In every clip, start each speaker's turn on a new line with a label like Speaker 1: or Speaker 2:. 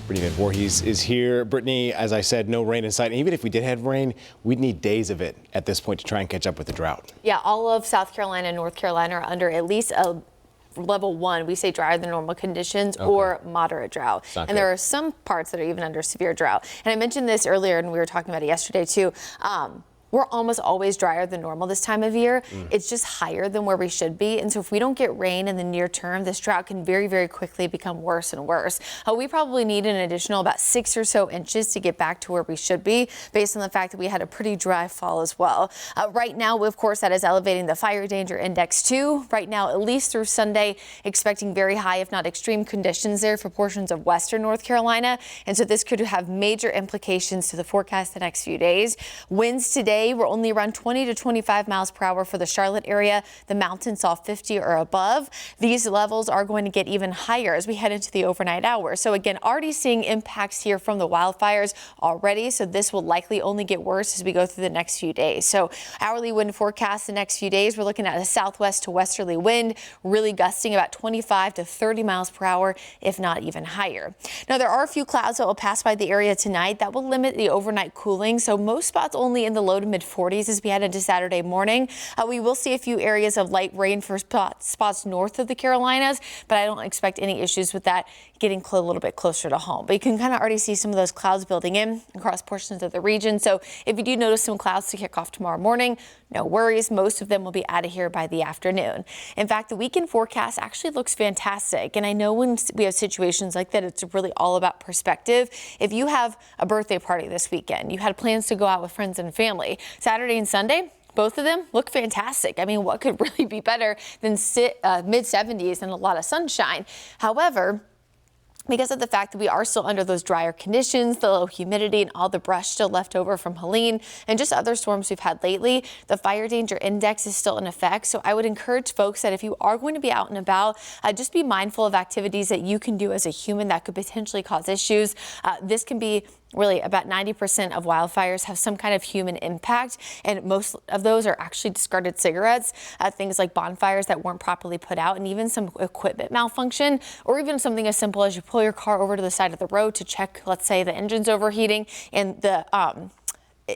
Speaker 1: Brittany Van Voorhees is here. Brittany, as I said, no rain in sight. And even if we did have rain, we'd need days of it at this point to try and catch up with the drought.
Speaker 2: Yeah, all of South Carolina and North Carolina are under at least a level 1. We say drier than normal conditions or moderate drought. And there are some parts that are even under severe drought. And I mentioned this earlier, and we were talking about it yesterday too. We're almost always drier than normal this time of year. It's just higher than where we should be. And so if we don't get rain in the near term, this drought can very, very quickly become worse and worse. We probably need an additional about 6 or so inches to get back to where we should be, based on the fact that we had a pretty dry fall as well. Right now, of course, that is elevating the fire danger index too. Right now, at least through Sunday, expecting very high, if not extreme conditions there for portions of western North Carolina. And so this could have major implications to the forecast the next few days. Winds today were only around 20 to 25 miles per hour for the Charlotte area. The mountains saw 50 or above. These levels are going to get even higher as we head into the overnight hours. So again, already seeing impacts here from the wildfires already. So this will likely only get worse as we go through the next few days. So hourly wind forecast the next few days, we're looking at a southwest to westerly wind, really gusting about 25 to 30 miles per hour, if not even higher. Now there are a few clouds that will pass by the area tonight that will limit the overnight cooling. So most spots only in the low to mid 40s as we head into Saturday morning. We will see a few areas of light rain for spots north of the Carolinas, but I don't expect any issues with that getting a little bit closer to home. But you can kind of already see some of those clouds building in across portions of the region. So if you do notice some clouds to kick off tomorrow morning, no worries. Most of them will be out of here by the afternoon. In fact, the weekend forecast actually looks fantastic. And I know when we have situations like that, it's really all about perspective. If you have a birthday party this weekend, you had plans to go out with friends and family, Saturday and Sunday, both of them look fantastic. I mean, what could really be better than mid 70s and a lot of sunshine? However, because of the fact that we are still under those drier conditions, the low humidity and all the brush still left over from Helene and just other storms we've had lately, the fire danger index is still in effect. So I would encourage folks that if you are going to be out and about, just be mindful of activities that you can do as a human that could potentially cause issues. This can be really about 90% of wildfires have some kind of human impact, and most of those are actually discarded cigarettes, things like bonfires that weren't properly put out, and even some equipment malfunction, or even something as simple as you pull your car over to the side of the road to check, let's say, the engine's overheating and the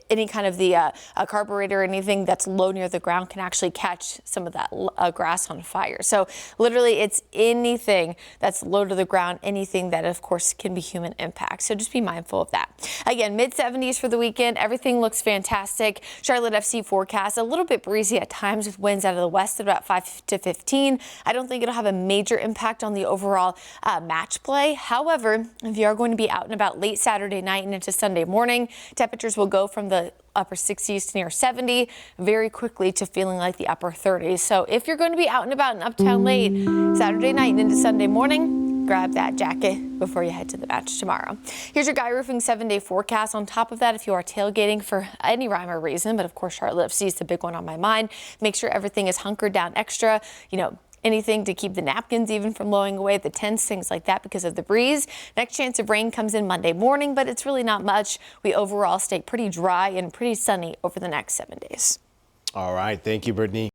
Speaker 2: any kind of the carburetor or anything that's low near the ground can actually catch some of that grass on fire. So literally it's anything that's low to the ground, anything that of course can be human impact. So just be mindful of that. Again, mid 70s for the weekend. Everything looks fantastic. Charlotte FC forecast a little bit breezy at times with winds out of the west at about 5 to 15. I don't think it'll have a major impact on the overall match play. However, if you are going to be out and about late Saturday night and into Sunday morning, temperatures will go from the upper 60s to near 70 very quickly to feeling like the upper 30s. So if you're going to be out and about in Uptown late Saturday night and into Sunday morning, grab that jacket before you head to the match tomorrow. Here's your Guy Roofing 7-day forecast. On top of that, if you are tailgating for any rhyme or reason, but of course Charlotte FC is the big one on my mind, make sure everything is hunkered down extra, anything to keep the napkins even from blowing away, the tents, things like that because of the breeze. Next chance of rain comes in Monday morning, but it's really not much. We overall stay pretty dry and pretty sunny over the next 7 days.
Speaker 1: All right. Thank you, Brittany.